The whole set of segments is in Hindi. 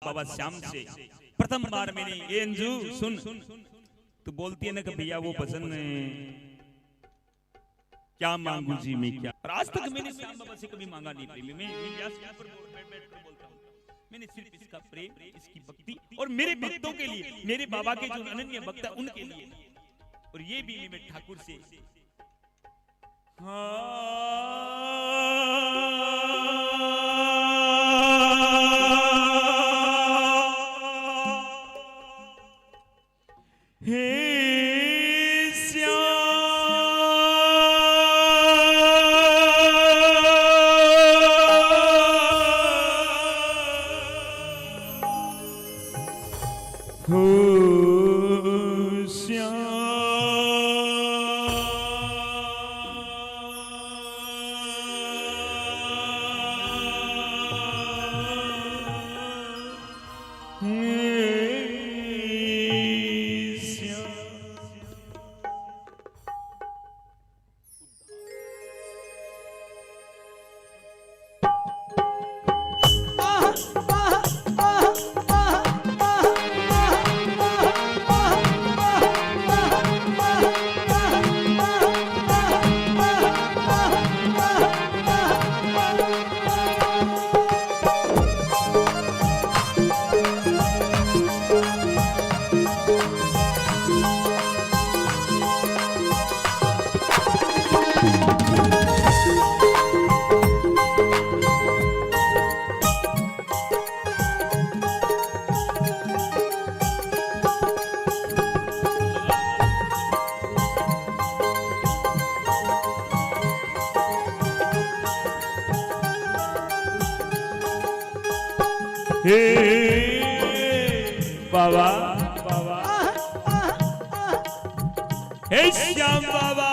बाबा श्याम से प्रथम बार मैंने ये अंजू सुन तो बोलती है ना कि भैया वो भजन क्या मांगू जी मैं क्या, और आज तक मैंने श्याम बाबा से कभी मांगा नहीं प्रेमी। मैं व्यास पर बैठ कर बोलता हूँ, मैंने सिर्फ इसका प्रेम, इसकी भक्ति और मेरे भक्तों के लिए, मेरे बाबा के जो अनन्य भक्त है उनके लिए, और ये भी मैं ठाकुर से बाबा बाबा हे श्याम बाबा,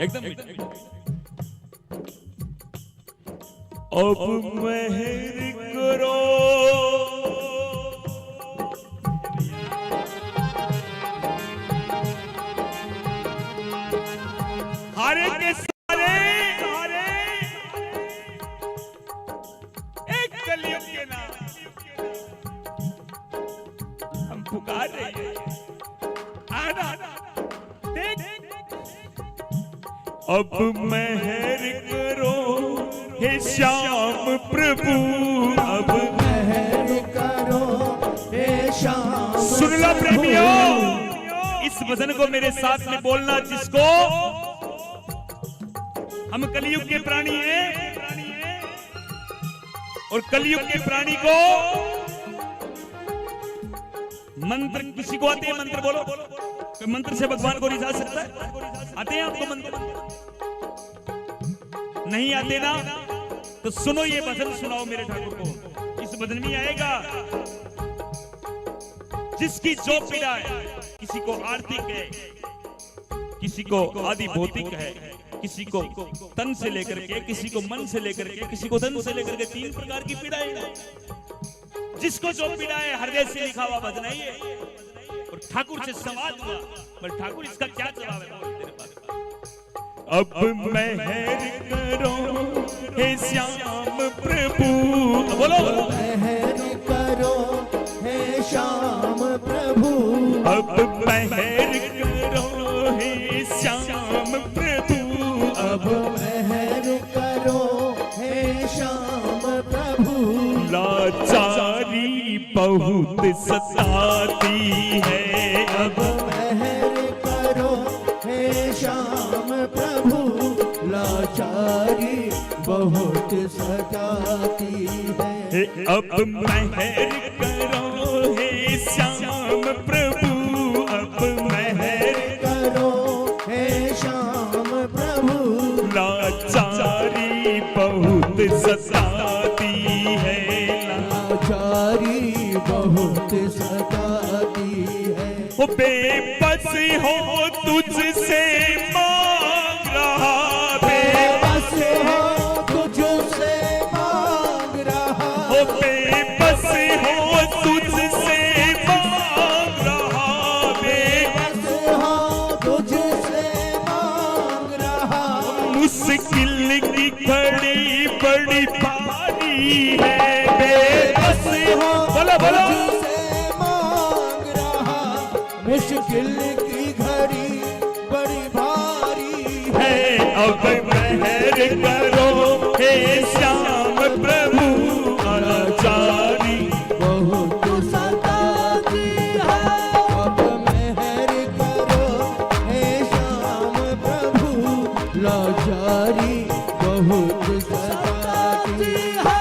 एकदम अब मेहर करो हारे के सारे एक कलियुग के नाम हम पुकार रहे हैं, आना देख अब मेहर करो हे श्याम प्रभु, अब मेहर करो हे श्याम। सुन लो प्रेमियों, इस भजन को मेरे साथ में बोलना, जिसको हम कलियुग के प्राणी हैं और कलियुग के प्राणी को मंत्र, किसी को आते हैं मंत्र, बोलो कोई मंत्र से भगवान को रिझा सकता है? आते हैं आपको मंत्र? नहीं आते ना, तो सुनो ये भजन, सुनाओ मेरे ठाकुर को। इस भजन में आएगा जिसकी जो पीड़ा है, किसी को आर्थिक है, किसी को आदि भौतिक है, किसी को तन से लेकर के, किसी को मन से लेकर के, किसी को धन से लेकर के, 3 प्रकार की पीड़ाएं हैं। जिसको जो पीड़ा है हृदय से लिखा हुआ भजन है ये, और ठाकुर से सवाल हुआ, पर ठाकुर इसका क्या जवाब है तेरे पास? अब मेहर करो हे श्याम प्रभु, बोलो मेहर करो हे श्याम प्रभु, अब मेहर करो हे श्याम प्रभु, अब मेहर करो हे श्याम प्रभु। लाचारी बहुत सताती है, अब मेहर करो हे श्याम प्रभु, लाचारी बहुत सताती है। अब मेहर करो हे श्याम प्रभु, अब मेहर करो हे श्याम प्रभु, लाचारी बहुत सताती है, लाचारी बहुत सताती है। वो बेबस हो तुझसे मांग रहा, बेबस हो तुझसे मांग रहा, वो बेबस हो तुझसे मांग रहा, बेबस हो तुझसे मांग मुश्किल की घड़ी बड़ी भारी है, बेबस हो बोलो बोलो तुझसे मांग रहा, मुश्किल की घड़ी बड़ी भारी है। अब मेहर करो हे श्याम प्रभु, लाचारी बहुत सताती है। अब मेहर करो हे श्याम प्रभु, लाचारी बहुत सताती है।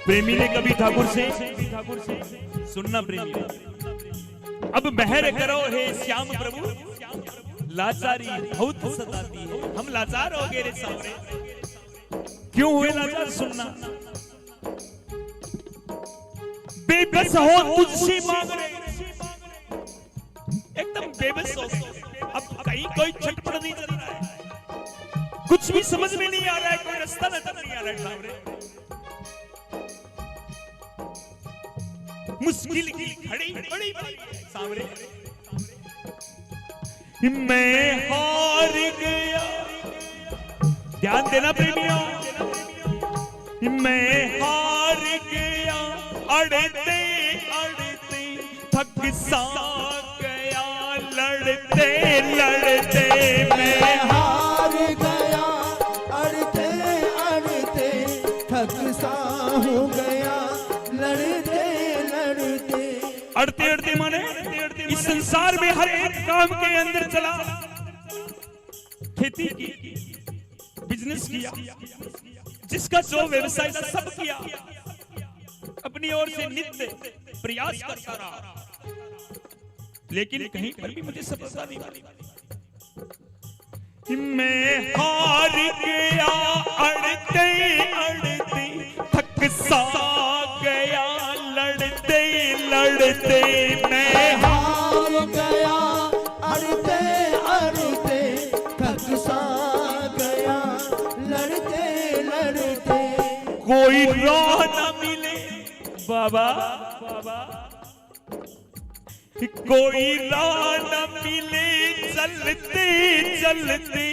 प्रेमी ने कभी ठाकुर से सुनना प्रेमी, अब मेहर करो हे श्याम प्रभु, लाचारी बहुत सताती है। हम लाचार हो गए रे सामने, क्यों हुए लाचार सुनना। बेबस हो तुझसे मांग रहे, एकदम बेबस हो। अब कहीं कोई छटपट नहीं चल रहा है, कुछ भी समझ में नहीं आ रहा है, कोई रास्ता नजर नहीं आ रहा है सामने। मुश्किल की घड़ी बड़ी सामने, मैं हार गया। ध्यान देना प्रेमियों, मैं हार गया, अड़ते अड़ते थक सा गया, लड़ते लड़ते मैं हार गया, अड़ते अड़ते थक सा हो गया, लड़ते लड़ते। अड़ते अड़ते माने इस संसार में हर एक काम के अंदर चला, खेती की, बिजनेस किया, जिसका जो व्यवसाय था सब किया, अपनी ओर से नित्य प्रयास करता रहा, लेकिन कहीं पर भी मुझे सफलता नहीं मिली। मैं हार गया, अड़ते अड़ते थक सा गया, लड़ते लड़ते मैं हार गया, अड़ते अड़ते थक सा गया, लड़ते लड़ते। कोई राह न मिले बाबा, कोई राह न मिले, चलते चलते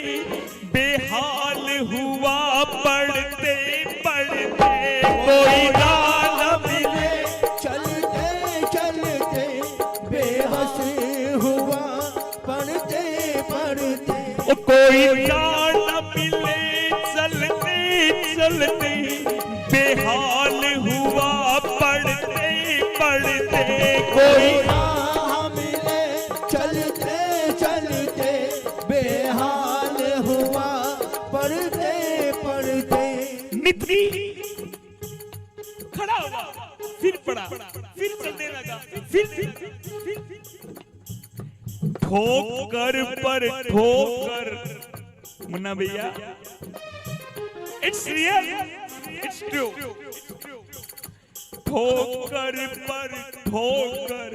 बेहाल हुआ, पढ़ते पढ़ते कोई राह न मिले, चलते चलते बेबस हुआ, पढ़ते पढ़ते। कोई राह न मिले, चलते चलते बेहाल हुआ, पढ़ते पढ़ते कोई राह मिले, चलते चलते बेहाल हुआ, पढ़ते पढ़ते। नित्य खड़ा हुआ, फिर पड़ा, फिर चलने लगा, फिर ठोकर पर ठोकर। मुन्ना भैया, इट्स रियल, इट्स ट्रू। ठोकर पर ठोकर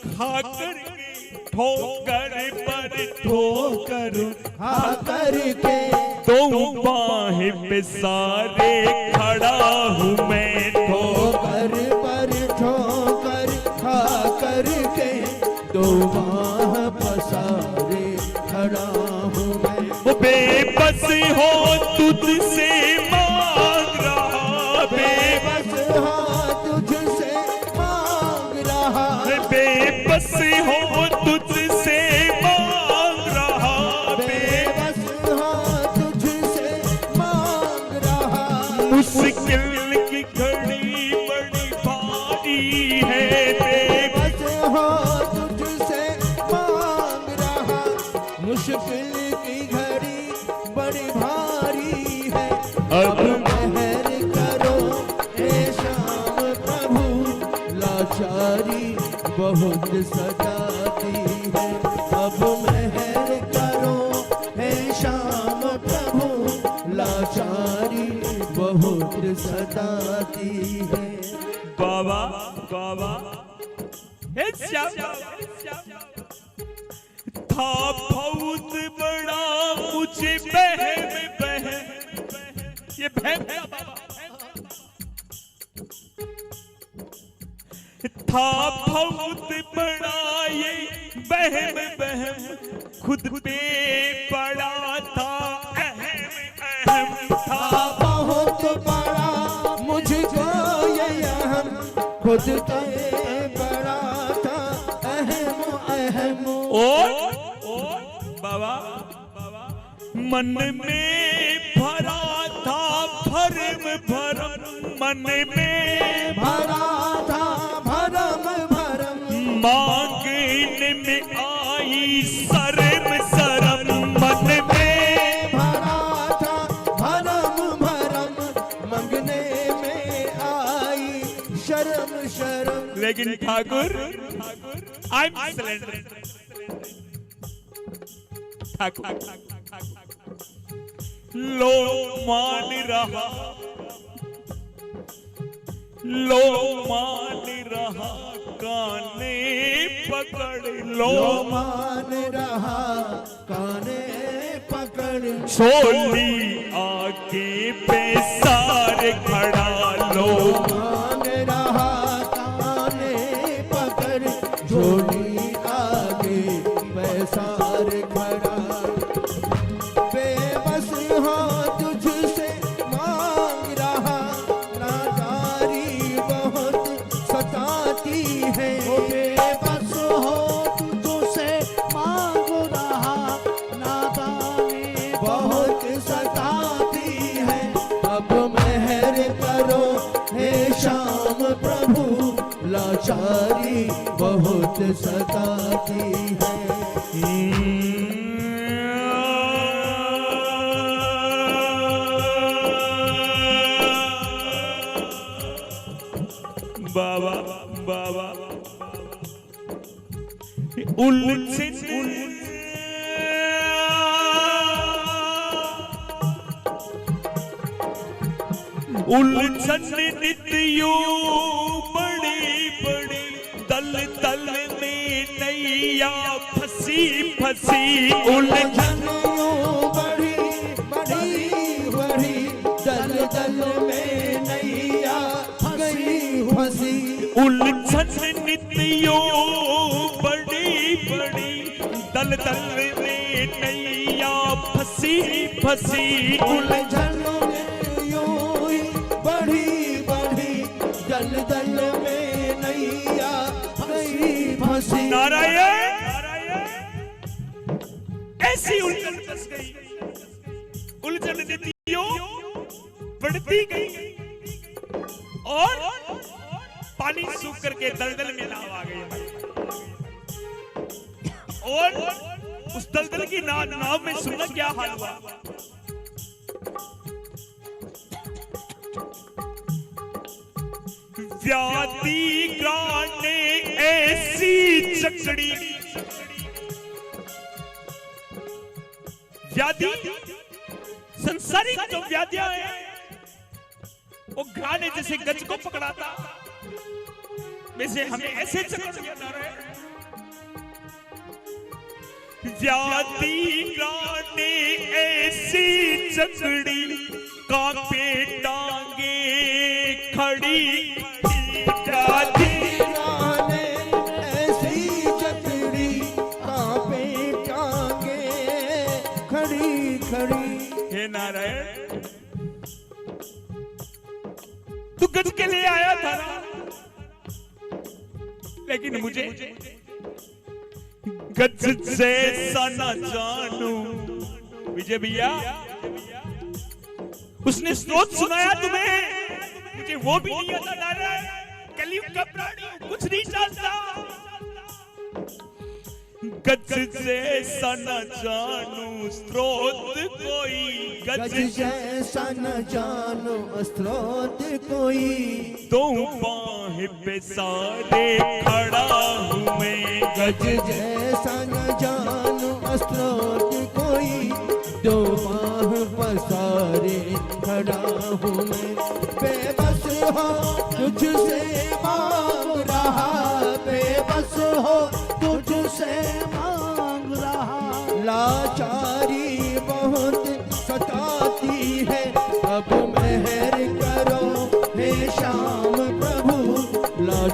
खाकर के, ठोकर पर ठोकर खाकर के, दो बाहें पे सारे खड़ा हूँ मैं, ठोकर पर ठोकर खाकर के, दो बाह पसारे खड़ा हूँ मैं। वो बेबस हो तुझसे मांग रहा, बेबस हो तुझसे मांग रहा, बेबस हो तुझसे मांग रहा, बेबस हो तुझसे मांग रहा। मुश्किल की घड़ी बड़ी भारी है, बेबस हो तुझसे मांग रहा, मुश्किल की घड़ी बड़ी भारी है। अब मेहर करो हे श्याम प्रभु, लाचारी बहुत सताती है। अब मेहर करो हे श्याम प्रभु, लाचारी बहुत सताती है। बाबा बाबा हे श्याम था फौज ये बहम है बाबा। था बहुत बड़ा ये बहम बहम, खुद पे पड़ा था अहम अहम। था बहुत बड़ा मुझको ये अहम, खुद पे बड़ा था अहम अहम। और बाबा मन में भरा था भरम भरम, मन में भरा था भरम भरम, मांगने में आई शर्म शर्म। मन में भरा था भरम भरम, मंगने में आई शर्म शर्म। लेकिन Thakur I am cylinder. Thakur लो मान रहा, लो मान रहा, काने पकड़ लो। मान रहा काने पकड़, छोली आगे पे सारे खड़ा लो। मान रहा काने पकड़, झोली आगे पैसार खड़ा। बेबस हो तुझसे मांग रहा, नादारी बहुत सताती है। बेबस हो तुझसे मांग रहा, नादानी बहुत सताती है। अब मेहर करो हे श्याम प्रभु, लाचारी बहुत सताती है। बाबा बाबा उलझन उलझन नित्यो बड़ी बड़ी, दल दल में नैया फंसी फंसी। उलझन बड़ी बड़ी बड़ी, दल दल में नैया गई फंसी। उलझन नित्यो बड़ी बड़ी, दल दल में नैया फंसी फंसी। उलझन यूं ही बड़ी बड़ी, दल दल में नैया गई फंसी। नारायण ऐसी उलझन फंस गई, उलझन नित्यो बढ़ती गई और पानी सूख करके दलदल में नाव आ गई। और उस दलदल की नाव में सुना क्या हाल हुआ। व्याधि ग्राने ऐसी चकड़ी, व्याधि संसारिक जो व्याधियां हैं वो घाने जैसे गज को पकड़ाता, वैसे हमें ऐसे चक्कर दिया जा रहा है। व्याधि ग्राने ऐसी चकड़ी, कांपे टांगे खड़ी। व्याधि गाने ऐसी चकड़ी, कांपे टांगे खड़ी खड़ी। हे नारायण तू गज के लिए आया था ना, लेकिन मुझे गज जैसा न जानू। विजय भैया उसने स्रोत सुनाया तुम्हें, मुझे वो भी नहीं आता। नारायण कलयुग का प्राणी कुछ नहीं जानता। गज जैसा न जानू स्रोत कोई, गज जैसा न जानो स्रोत कोई। दो बाहें पे सारे खड़ा हूँ मैं। गज जैसा न जानो स्रोत कोई, दो बाह पसारे खड़ा हूँ मैं। बेबस हो तुझसे मांग रहा, बेबस हो तुझसे मांग रहा, लाचारी बहुत सताती है। अब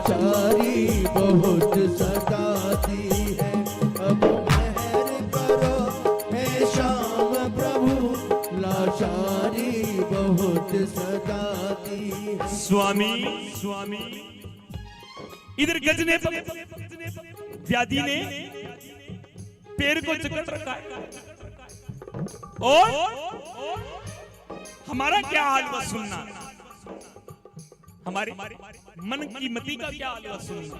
लाचारी बहुत सताती है, अब मेहर करो हे श्याम प्रभु, लाचारी बहुत सताती है। स्वामी स्वामी इधर गजने पर व्याधि ने पैर को जकड़ रखा है, और हमारा क्या हाल हुआ सुनना, हमारे मन की मति का क्या हाल हुआ सुनना।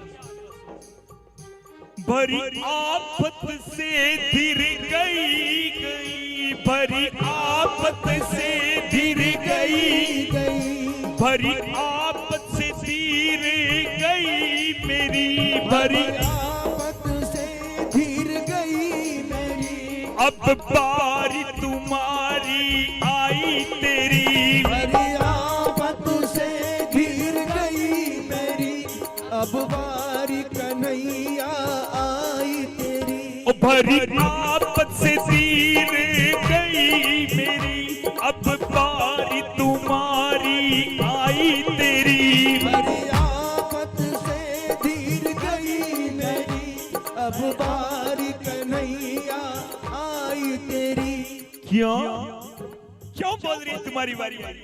भरी आफत से धीर गई, भरी आफत से धीर गई, भरी आफत से धीर गई मेरी, भरी आफत से धीर गई मेरी, अब बारी तुम्हारी आई तेरी, भरी आफत से धीर गई मेरी, अब बारी कन्हैया आई तेरी। ओ भरी आफत से धीर गई मेरी, अब बारी तुम्हारी आई तेरी, भरी आफत से धीर गई मेरी, अब बारी कन्हैया आई तेरी। क्यों क्यों बोल रही है तुम्हारी बारी बारी।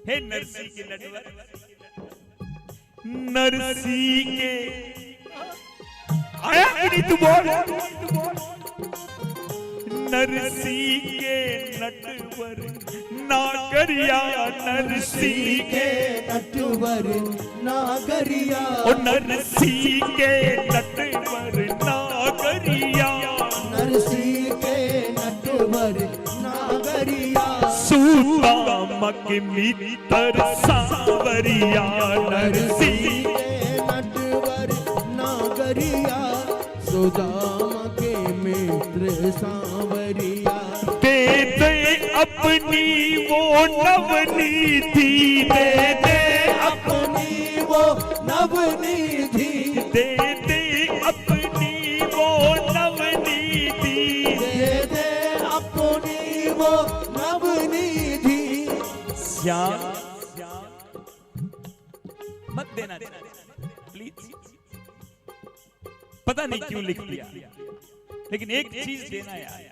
हे नरसी के नटवर, नरसी के आया कि नहीं तू बोल, नरसी के नटवर नागरिया, नरसी के नटवर नागरिया, ओ नरसी के नटवर नागरिया, नरसी के नटवर नागरिया, सूता मक मितर सांवरिया, नरसी के नटवर नागरिया, सुदाम के मित्र सांवरिया, दे दे अपनी वो नवनीति, दे दे अपनी वो नवनिधि, दे दे अपनी वो नवनीति, दे दे अपनी वो नवनिधि। श्याम मत देना प्लीज, पता नहीं क्यों लिख दिया, लेकिन एक चीज देना यार,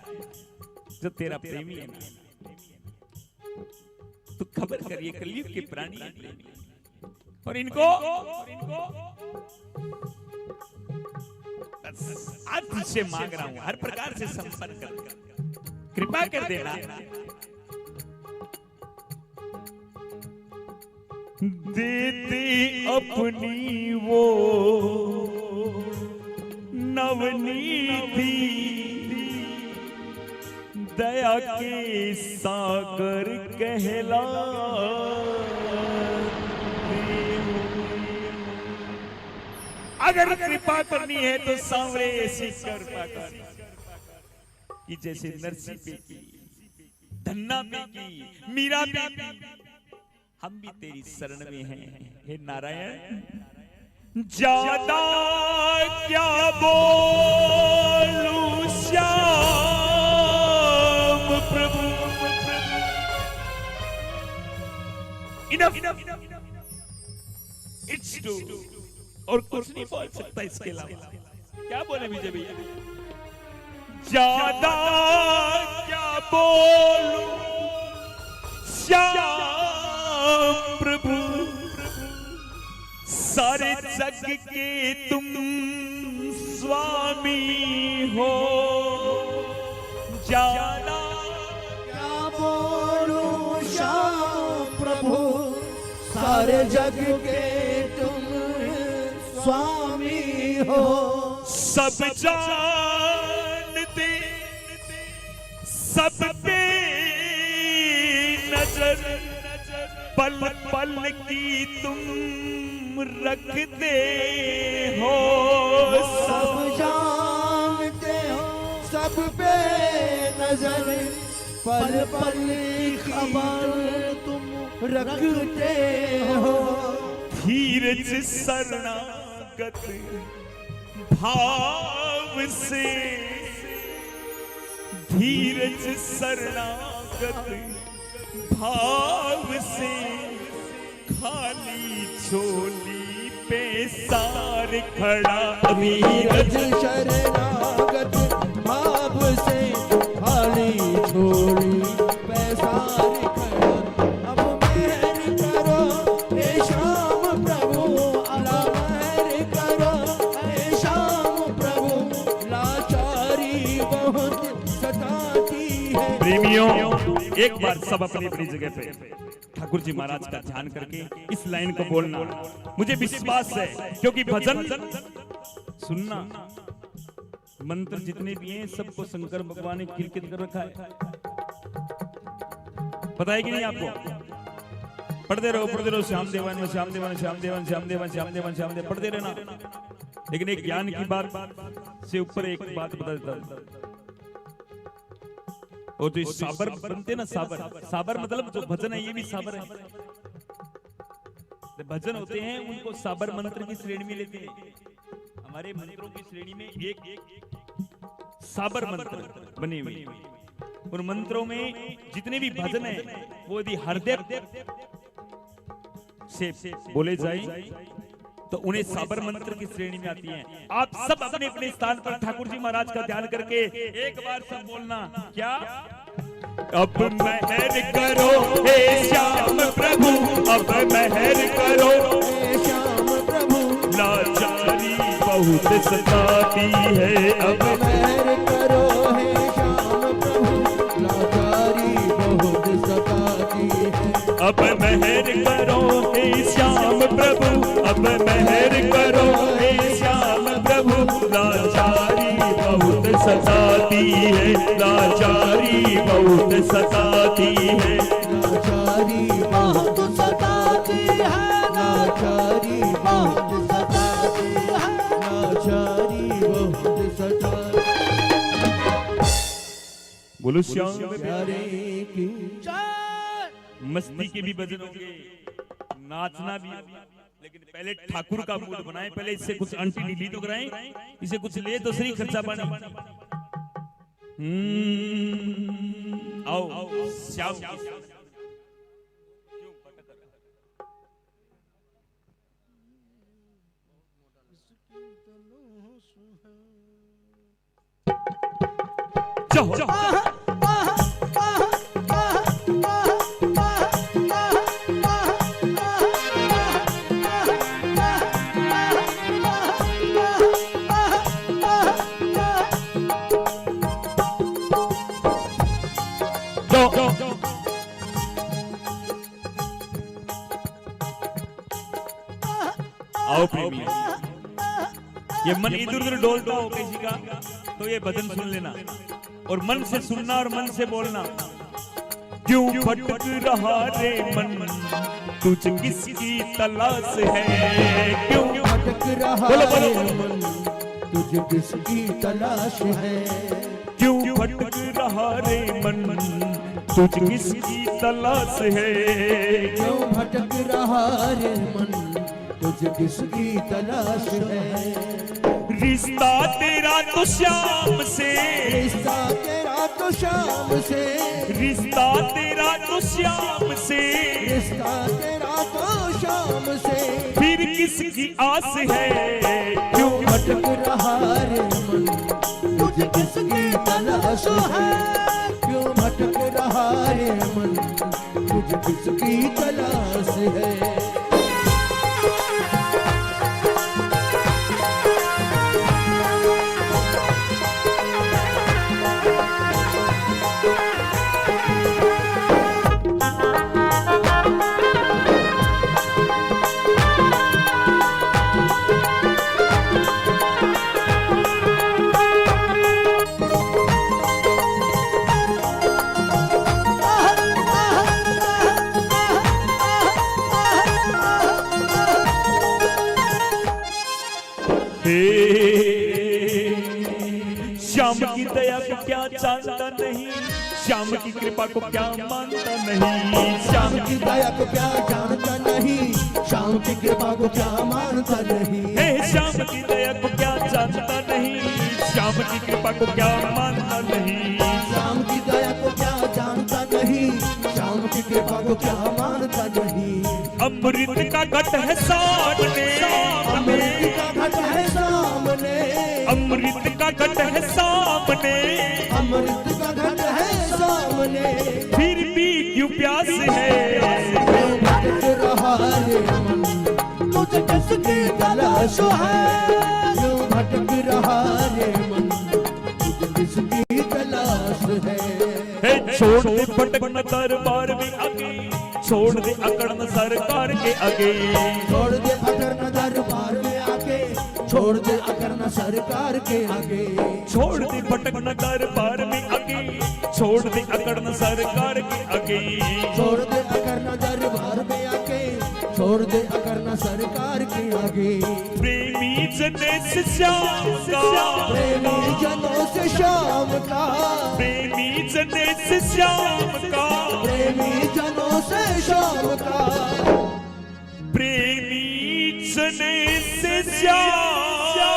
जो तेरा प्रेमी है ना, तो खबर करिए कलयुग के प्राणी हैं प्रेमी, और इनको आज तुझसे मांग रहा हूं, हर प्रकार से संपर्क कर, कृपा कर देना। दे दे अपनी वो नवनीति, दया के सागर कहला, अगर कृपा करनी है तो सांवरे ऐसी कृपा कर कि जैसे नरसी पे की, धन्ना पे की, मीरा पे की, हम भी तेरी शरण में हैं हे नारायण। ज्यादा क्या बोलूं श्याम प्रभु, इनफ इट्स टू, और कुछ नहीं बोल सकता इसके अलावा। क्या बोले विजय भैया, ज्यादा क्या बोलूं श्याम प्रभु, सारे जग के तुम स्वामी हो, ज्यादा क्या बोलूं श्याम प्रभु, सारे जग के तुम स्वामी हो, सब जानते सब पे नजर, पल पल की तुम रखते हो, सब जानते हो सब पे नजर, पल पल की खबर तुम रखते हो, धीरज शरणागत भाव से, धीरज शरणागत भाव से खाली झोली पे सार खड़ा नीरज शरणागत भाव से खाली झोली पैसार खड़ा। अब मेहर करो हे श्याम प्रभु, अब मेहर करो हे श्याम प्रभु, लाचारी बहुत सताती है। प्रेमियों, एक बार सब अपनी अपनी जगह पे ठाकुर जी महाराज का ध्यान करके इस लाइन को बोलना। मुझे विश्वास है, क्योंकि भजन सुनना, मंत्र जितने भी हैं सबको शंकर भगवान ने किरकित कर रखा है। पता है कि नहीं आपको? पढ़ते रहो श्याम देवन में श्याम देवन, श्याम देवन, श्याम देवन, श्याम देवन, श्याम देवन, पढ़ते रहना। लेकिन एक ज्ञान की बात से ऊपर एक बात बता देता हूं। और जो साबर बनते ना, साबर मतलब जो भजन है ये भी साबर है। भजन होते हैं उनको साबर मंत्र की श्रेणी में लेते हैं। हमारे मंत्रों की श्रेणी में एक साबर मंत्र बने हुए हैं। उन मंत्रों में जितने भी भजन है वो यदि हृदय से बोले जाए तो उन्हें साबर मंत्र की श्रेणी में आती हैं। आप सब अपने अपने स्थान पर ठाकुर जी महाराज का ध्यान करके एक बार सब बोलना, क्या? अब मेहर करो हे श्याम प्रभु, अब मेहर करो हे श्याम प्रभु, लाचारी बहुत सताती है। अब मेहर करो हे श्याम प्रभु, लाचारी बहुत सताती है। अब मेहर करो हे श्याम प्रभु, अब मेहर करो हे श्याम प्रभु, लाचारी बहुत सताती है, लाचारी बहुत सताती है, लाचारी बहुत सताती है, लाचारी बहुत सताती है। लाचारी बहुत सताती। बोलो श्याम प्यारे की जय। मस्ती के भी भजन होंगे, नाचना भी, लेकिन पहले ठाकुर का मूड बनाए। पहले इससे कुछ अंटी ढीली तो कराएं, इसे कुछ ले तो सही खर्चा पानी। आओ श्याम जाओ। आओ प्रेमी, ये मन इधर उधर डोलता हो किसी का तो ये भजन सुन लेना, और मन से सुनना और मन से बोलना। क्यों भटक रहा रे मन, तुझ किसकी तलाश है? क्यों भटक रहा है मन, तुझे किसकी तलाश है? क्यों भटक रहा रे मन, तुझ किसकी तलाश है? क्यों भटक रहा रे मन, तुझे किसकी तलाश है? रिश्ता तेरा तो श्याम से, रिश्ता तेरा तो श्याम से, रिश्ता तेरा तो श्याम से, रिश्ता तेरा तो श्याम से, फिर किसकी आस है? क्यों भटक रहा रे मन, तुझे किसकी तलाश है? क्यों भटक रहा रे मन, तुझे किसकी तलाश है? श्याम की दया को क्या जानता नहीं, श्याम की कृपा को क्या मानता नहीं। श्याम की दया को क्या जानता नहीं, श्याम की कृपा को क्या मानता नहीं। हे श्याम की दया को क्या जानता नहीं, श्याम की कृपा को क्या मानता नहीं। श्याम की दया को क्या जानता नहीं, श्याम की कृपा को क्या मानता नहीं। अब अमृत का घट है सामने, अमृत का घट है सामने, अमृत का घट है सामने, अमृत का घट है सामने, फिर भी क्यों प्यास है? क्यों भटक रहा रे मन, तुझे किसकी तलाश है? क्यों भटक रहा रे मन, तुझे किसकी तलाश है? छोड़ दे भटकना दरबार में आगे, छोड़ दे अकड़ना सरकार के आगे, छोड़ दे अकड़ना दरबार में आके, छोड़ दे अकड़ना सरकार के आगे, छोड़ दे भटकना दरबार में आगे, छोड़ दे अकड़ना सरकार के आगे, छोड़ दे अकड़ना दरबार में आके, छोड़ दे अकड़ना सरकार के आगे। प्रेमी जने से श्याम का, प्रेमी जनों से शाम का, प्रेमी जने से श्याम का, प्रेमी जनों से शाम का, प्रेमी जने से श्याम का।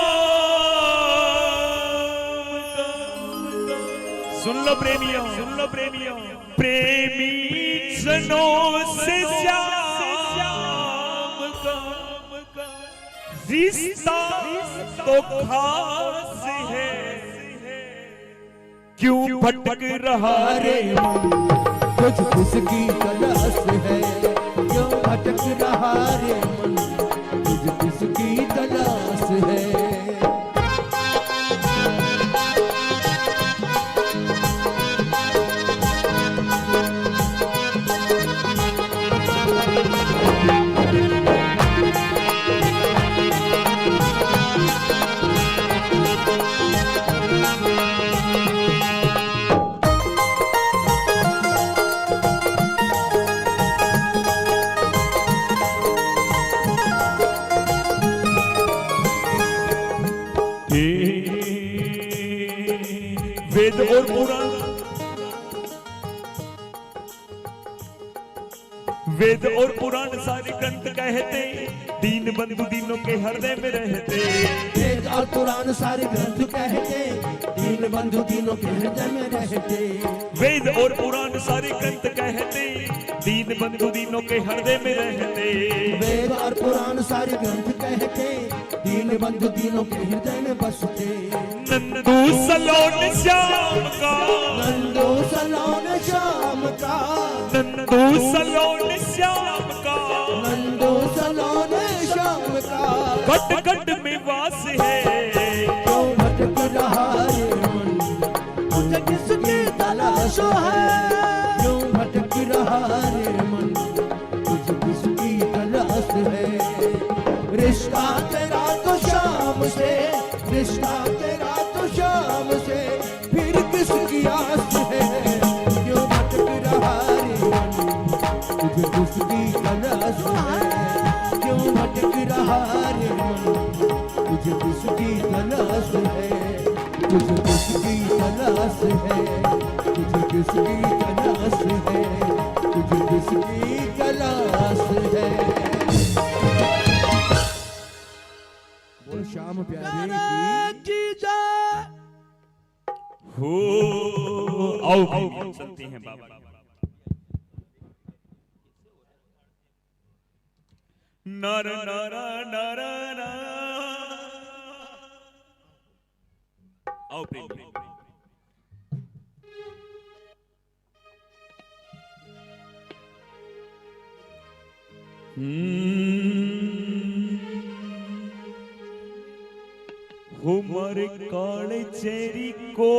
सुन लो प्रेमियों, सुन लो प्रेमियों, प्रेमी जनों से श्याम का रिश्ता तो खास है, क्यों भटक रहा रे मन, तुझ किसकी तलाश है? क्यों भटक रहा रे मन, तुझ किसकी तलाश है? वेद और पुराण, वेद और पुराण सारे ग्रंथ कहते, दीन बंधु दीनों के हृदय में रहते। वेद और पुराण सारे ग्रंथ कहते, दीन बंधु दीनों के हृदय में रहते। वेद और पुराण सारे ग्रंथ कहते, दीन बंधु दीनों के हृदय में रहते। वेद और पुराण सारे ग्रंथ कहते, दीन बंधु दीनों के हृदय में बसते। नंदू सलोन श्याम का, नंदू सलोन श्याम का, नंदू सलोन श्याम का, नंदू सलोन श्याम का, घट घट में वास है। क्यों भटक रहा रे मन, तुझे किसकी तलाश है? क्यों भटक रहा रे मन, तुझे किसकी तलाश है? रिश्ता तेरा तो शाम से, रिश्ता तेरा तो शाम से, फिर किसकी आस है? क्यों भटक रहा रे मन, तुझे किसकी तलाश है? क्यों भटक रहा रे मन, तुझे किसकी तलाश है? तुझे किसकी तलाश है? तुझे किसकी तलाश है? तुझे किसकी तलाश है? वो शाम प्यारे की जय हो। आओ भाई चलते हैं बाबा। नर नर नर नर, आओ प्रेम प्रेम। हमारे काले चेरी को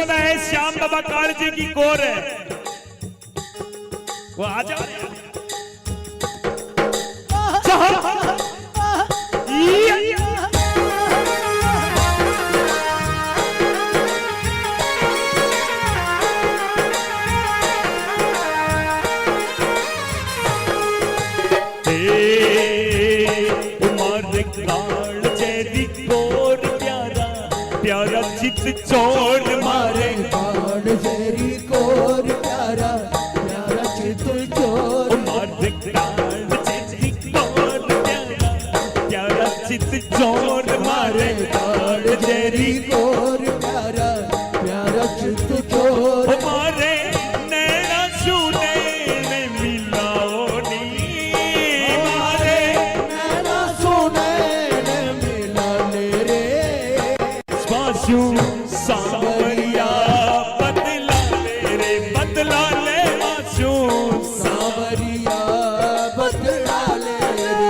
सुनना है श्याम बाबा कालजी की कोर है, वो आ जाओ। प्यारा चित चोर मारे काल जेरी कोर प्यारा प्यारा चित चोर मारे काल चित चोर प्यारा चित चोर मारे काल जेरी कोर प्यारा प्यारा चित चोर मारे नैना सुने में मिलाओ नी मारे नैना सुने ने मिला ले रे स्वासु सांवरिया बदला ले रे बदला ले आंसू सांवरिया बदला ले रे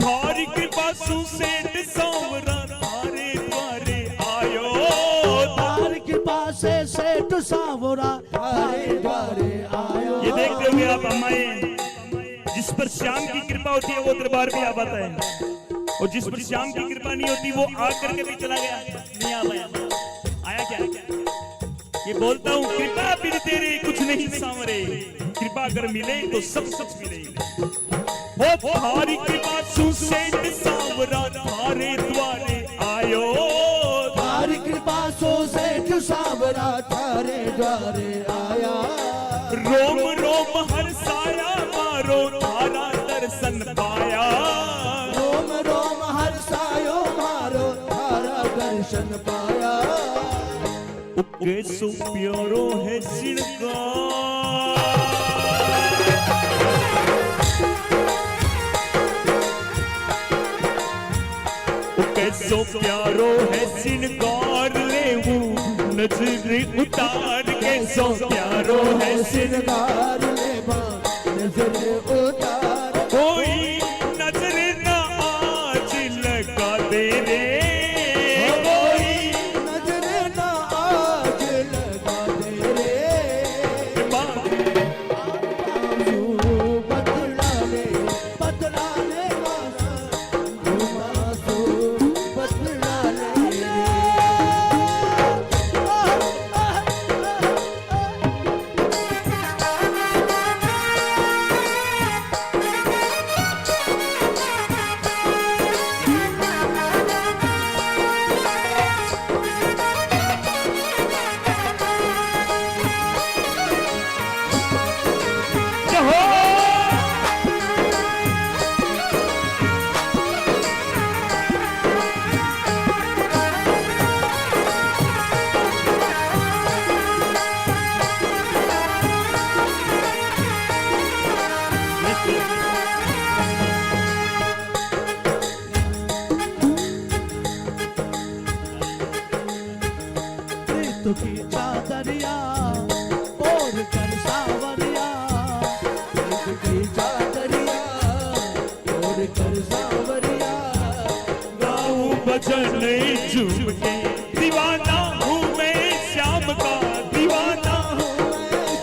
थारी कृपा सुसेठ सांवरा थारे द्वारे आयो तार कृपा से सेठ सावरा तारे द्वारे आयो ये देखते हुए आप हमारे जिस पर श्याम की कृपा होती है वो दरबार भी आ पाता है, और जिस पर श्याम की कृपा नहीं होती वो आकर के भी चला गया, नहीं आ पाया। आया क्या ये बोलता हूँ, कृपा बिन तेरे कुछ नहीं सांवरे, कृपा अगर मिले तो सब सच मिले। वो थारी कृपा सुसेठ सांवरा थारे द्वारे आयो तारी कृपा सो सेठ सावरा थारे द्वारे आया रोम रोम हर साया मारो थारा दर्शन पाया रोम दर्शन पाया। ओ कैसो प्यारो है श्रृंगार, ओ कैसो प्यारो है श्रृंगार, ले वो नजर उतार, कैसो प्यारो है श्रृंगार ले नजर उतार। कोई नजर न आज लगा दे रे, कोई नजर न आज लगा दे रे। बदला ले बदला ले मासू बदला ले। प्रीत की चादरिया ओढ़ कर सावरिया, प्रीत की चादरिया ओढ़ कर सावरिया। गाऊं भजन झूम के, दीवाना हूँ मैं श्याम का, दीवाना हूँ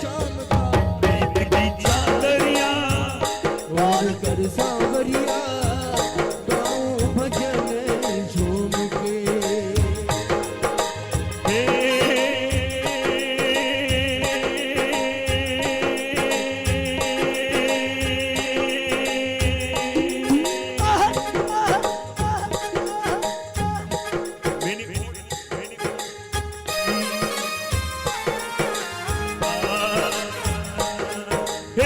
शाम का प्रीत की चादरिया, ओढ़ कर सावरिया। गाऊं भजन झूम के।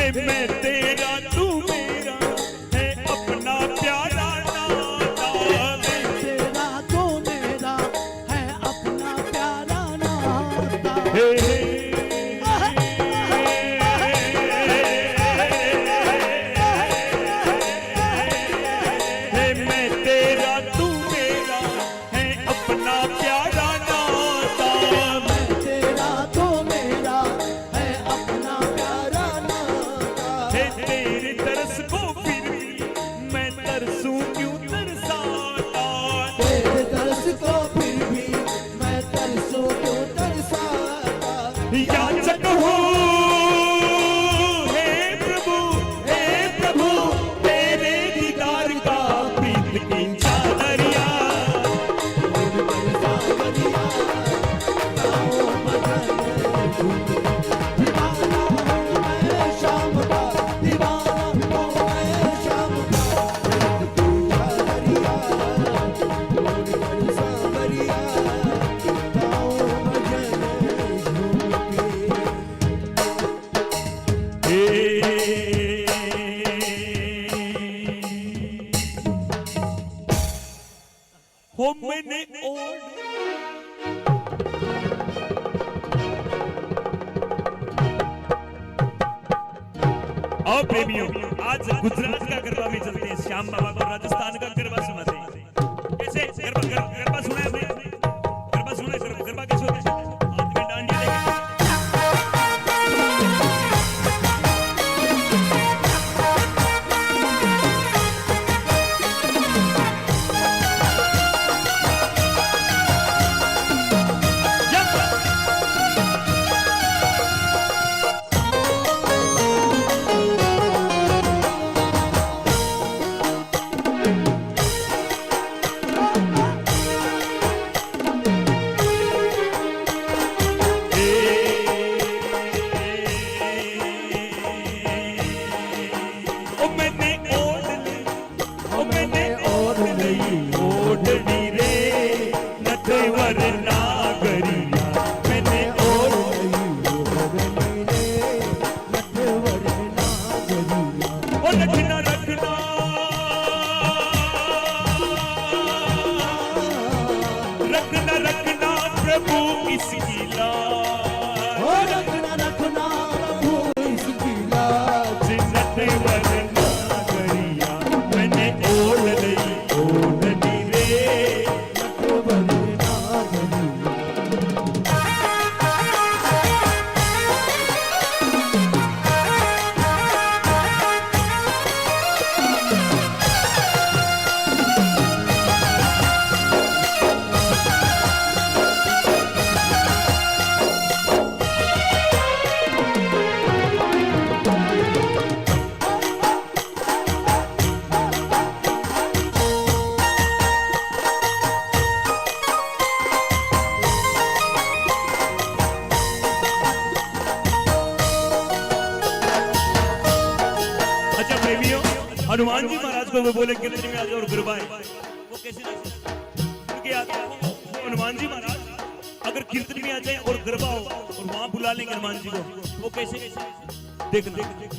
मैं तेरा तू मेरा है अपना प्यारा नाता, तेरा तो मेरा है अपना प्यारा नाता। मैं तेरा तू मेरा है अपना प्यारा नाता, तेरा तो मेरा है अपना प्यारा नाता। तेरे तरस को फिर भी मैं तरसूं क्यों तरसाता, तेरे तरस को फिर भी मैं तरसूं क्यों तरसाता। याचक हूँ हे प्रभु तेरे दीदार का, प्रीत की चादरिया, दीवाना हूँ मैं शाम का, दीवाना हूँ मैं शाम का। प्रीत की चादरिया ओढ़ कर सावरिया। गाऊं भजन झूम के। हो मैंने ओढ़ और प्रेमियों, आज गुजरात का गरबा में चलते हैं, श्याम बाबा को राजस्थान का गरबा सुनाते हैं। कैसे गरबा सुना है हमने? गरबा सुना है? गरबा कैसे होता है? हाथ में डांडिया लेके नटवर नागरिया मैंने ओढ़ लई ओढ़नी रे नटवर नागरिया। अच्छा प्रेमियों, हनुमान जी महाराज को वो बोले कीर्तन में आ जाओ और गिरवाए, वो कैसे नहीं सकते? उनके आगे वो हनुमान जी महाराज अगर कीर्तन में आ जाए और गिरवाओ और वहां बुला लेंगे हनुमान जी को, वो कैसे? देख देख देख